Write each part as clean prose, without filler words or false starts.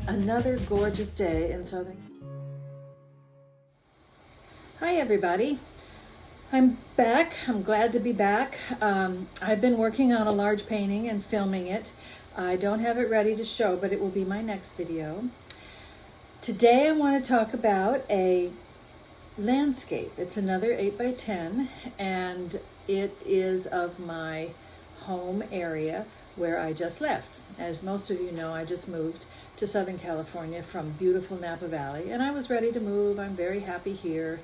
Another gorgeous day in Southern. Hi everybody, I'm back. I'm glad to be back. I've been working on a large painting and filming it. I don't have it ready to show, but it will be my next video. Today I want to talk about a landscape. It's another 8x10 and it is of my home area where I just left. As most of you know, I just moved to Southern California from beautiful Napa Valley, and I was ready to move. I'm very happy here.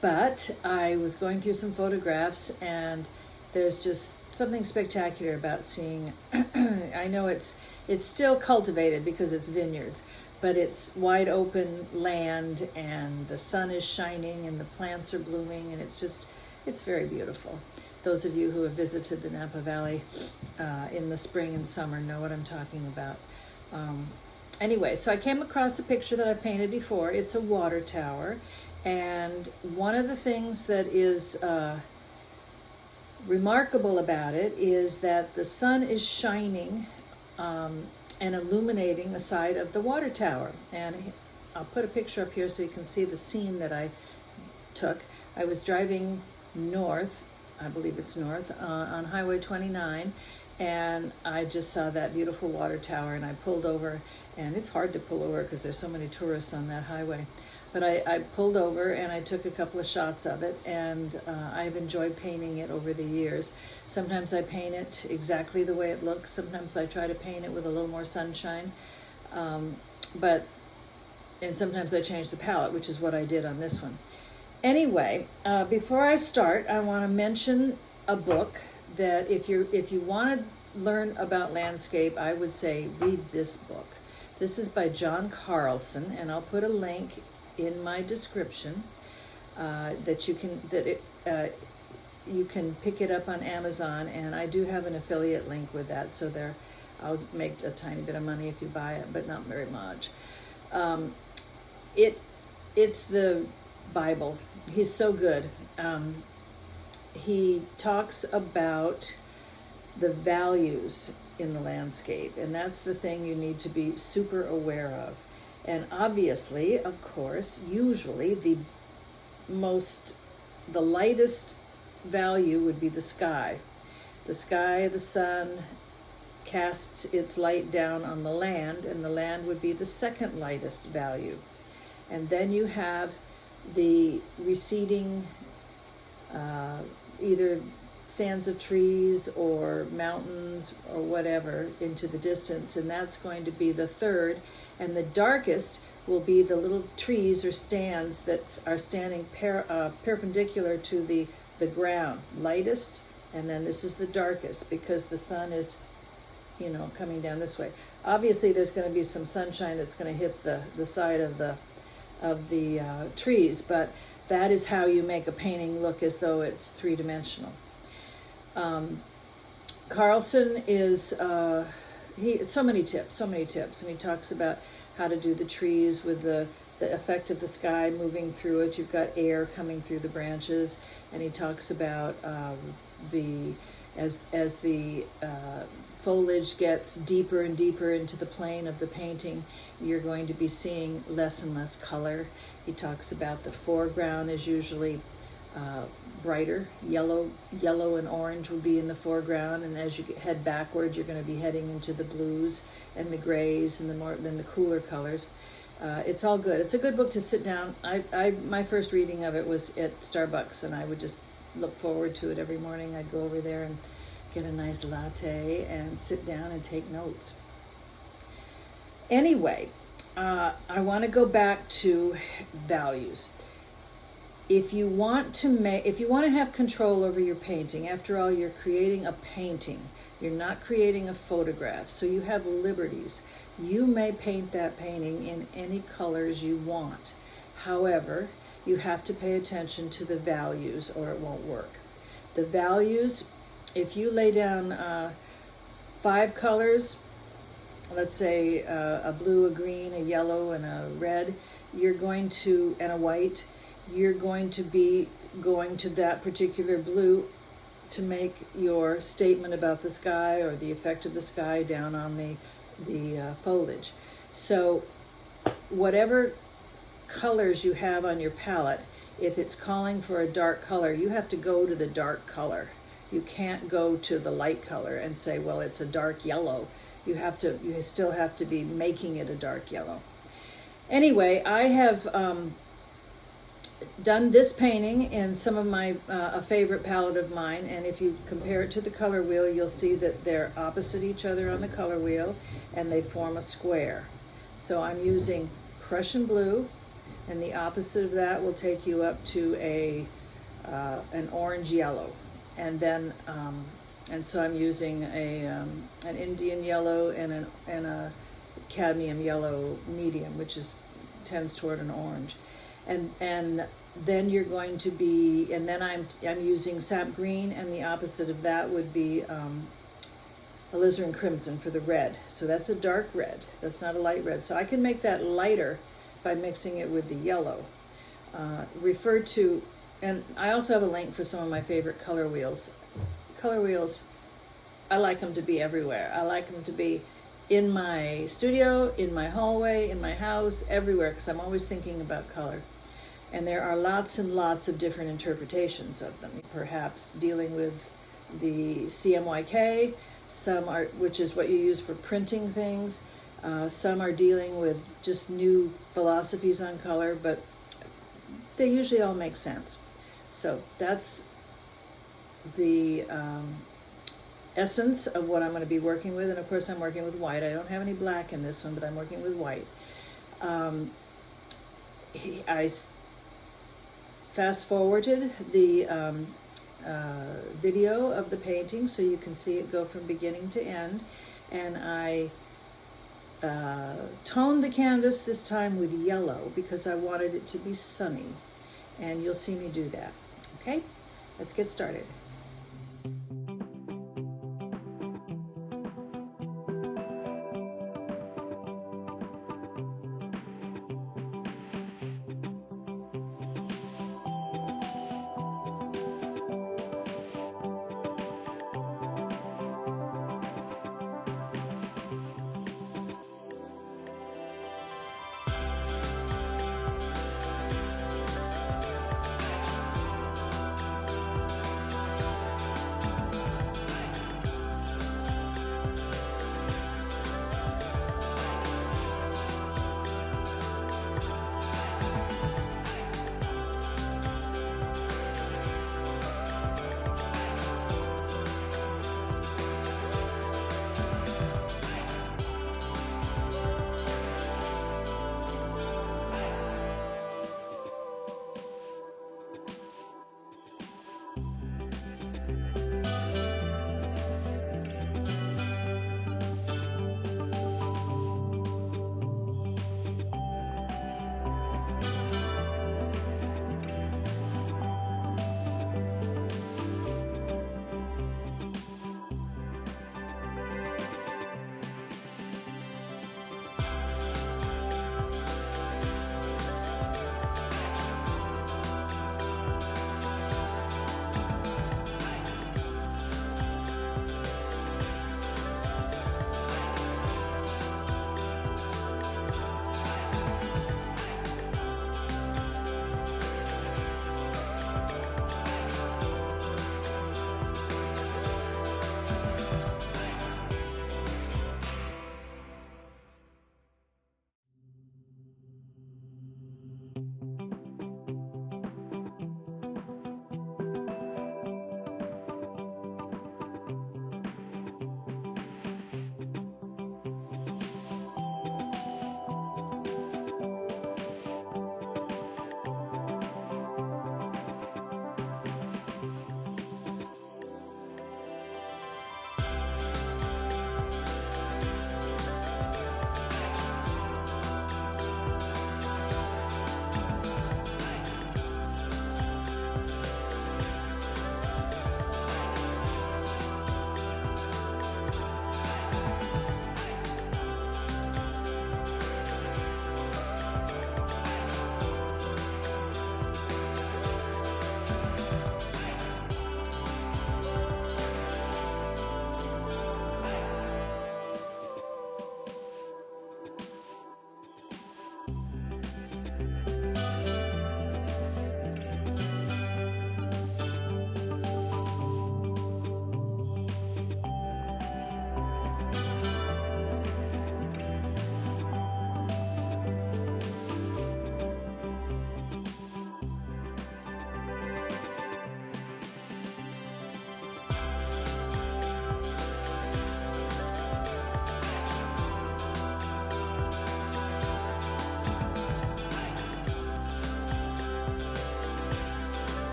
But I was going through some photographs, and there's just something spectacular about seeing, I know it's still cultivated because it's vineyards, but it's wide open land and the sun is shining and the plants are blooming, and it's very beautiful. Those of you who have visited the Napa Valley in the spring and summer know what I'm talking about. Anyway, so I came across a picture that I painted before. It's a water tower, and one of the things that is remarkable about it is that the sun is shining and illuminating a side of the water tower. And I'll put a picture up here so you can see the scene that I took. I was driving north, I believe it's north, on Highway 29, and I just saw that beautiful water tower, and I pulled over, and it's hard to pull over because there's so many tourists on that highway. But I pulled over and I took a couple of shots of it, and I've enjoyed painting it over the years. Sometimes I paint it exactly the way it looks. Sometimes I try to paint it with a little more sunshine. And sometimes I change the palette, which is what I did on this one. Anyway, before I start, I want to mention a book that if you want to learn about landscape, I would say read this book. This is by John Carlson, and I'll put a link in my description that you can pick it up on Amazon, and I do have an affiliate link with that, so I'll make a tiny bit of money if you buy it, but not very much. It's the Bible. He's so good. He talks about the values in the landscape, and that's the thing you need to be super aware of. And obviously, of course, usually the lightest value would be the sky. The sky, the sun casts its light down on the land, and the land would be the second lightest value. And then you have the receding either stands of trees or mountains or whatever into the distance, and that's going to be the third. And the darkest will be the little trees or stands that are standing perpendicular to the ground, lightest, and then this is the darkest because the sun is coming down this way. Obviously there's going to be some sunshine that's going to hit the side of the trees, but that is how you make a painting look as though it's three-dimensional. Carlson is so many tips, and he talks about how to do the trees with the effect of the sky moving through it. You've got air coming through the branches, and he talks about as the foliage gets deeper and deeper into the plane of the painting, you're going to be seeing less and less color. He talks about the foreground is usually brighter. Yellow and orange would be in the foreground, and as you head backward, you're going to be heading into the blues and the grays and the cooler colors. It's all good. It's a good book to sit down. My first reading of it was at Starbucks, and I would just look forward to it every morning. I'd go over there and get a nice latte and sit down and take notes. Anyway, I want to go back to values. If you want to have control over your painting, after all, you're creating a painting. You're not creating a photograph, so you have liberties. You may paint that painting in any colors you want. However, you have to pay attention to the values or it won't work. The values, if you lay down 5 colors, let's say a blue, a green, a yellow, and a red, and a white, you're going to be going to that particular blue to make your statement about the sky or the effect of the sky down on the foliage. So whatever colors you have on your palette, if it's calling for a dark color, you have to go to the dark color. You can't go to the light color and say, well, it's a dark yellow. You still have to be making it a dark yellow. Anyway, I have done this painting in some of my a favorite palette of mine, and if you compare it to the color wheel, you'll see that they're opposite each other on the color wheel, and they form a square. So I'm using Prussian blue, and the opposite of that will take you up to an orange yellow, and then and so I'm using an Indian yellow and a cadmium yellow medium, which tends toward an orange, and then you're going to be, and then I'm using sap green, and the opposite of that would be alizarin crimson for the red. So that's a dark red. That's not a light red. So I can make that lighter by mixing it with the yellow. Referred to, and I also have a link for some of my favorite color wheels. Color wheels, I like them to be everywhere. I like them to be in my studio, in my hallway, in my house, everywhere, because I'm always thinking about color. And there are lots and lots of different interpretations of them. Perhaps dealing with the CMYK, some are, which is what you use for printing things. Some are dealing with just new philosophies on color, but they usually all make sense. So that's the essence of what I'm going to be working with. And of course I'm working with white. I don't have any black in this one, but I'm working with white. I fast forwarded the video of the painting so you can see it go from beginning to end, and I toned the canvas this time with yellow because I wanted it to be sunny, and you'll see me do that. Okay, let's get started.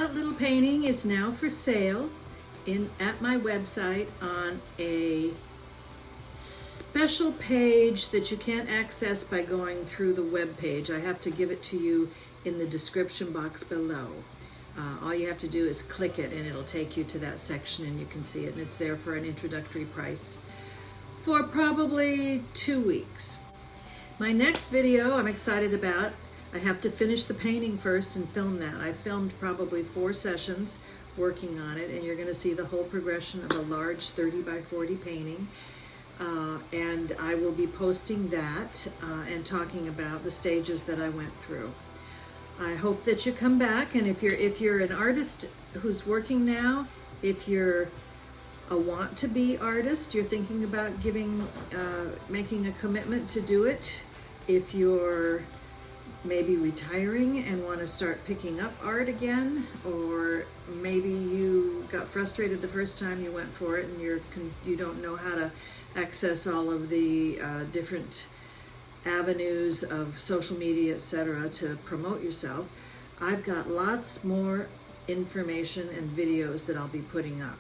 that little painting is now for sale at my website on a special page that you can't access by going through the web page. I have to give it to you in the description box below. All you have to do is click it and it'll take you to that section and you can see it, and it's there for an introductory price for probably 2 weeks. My next video I'm excited about. I have to finish the painting first and film that. I filmed probably 4 sessions working on it, and you're going to see the whole progression of a large 30 by 40 painting. And I will be posting that and talking about the stages that I went through. I hope that you come back, and if you're an artist who's working now, if you're a want-to-be artist, you're thinking about making a commitment to do it, if you're maybe retiring and want to start picking up art again, or maybe you got frustrated the first time you went for it and you don't know how to access all of the different avenues of social media, etc., to promote yourself, I've got lots more information and videos that I'll be putting up.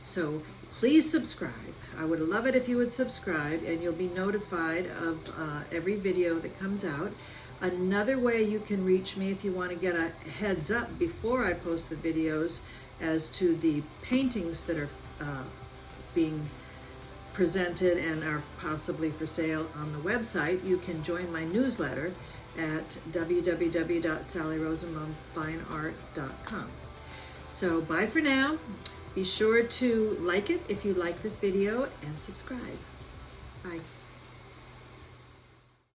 So please subscribe. I would love it if you would subscribe, and you'll be notified of every video that comes out. Another way you can reach me if you want to get a heads up before I post the videos as to the paintings that are being presented and are possibly for sale on the website, you can join my newsletter at www.sallyrosenbaumfineart.com. So bye for now. Be sure to like it if you like this video, and subscribe. Bye.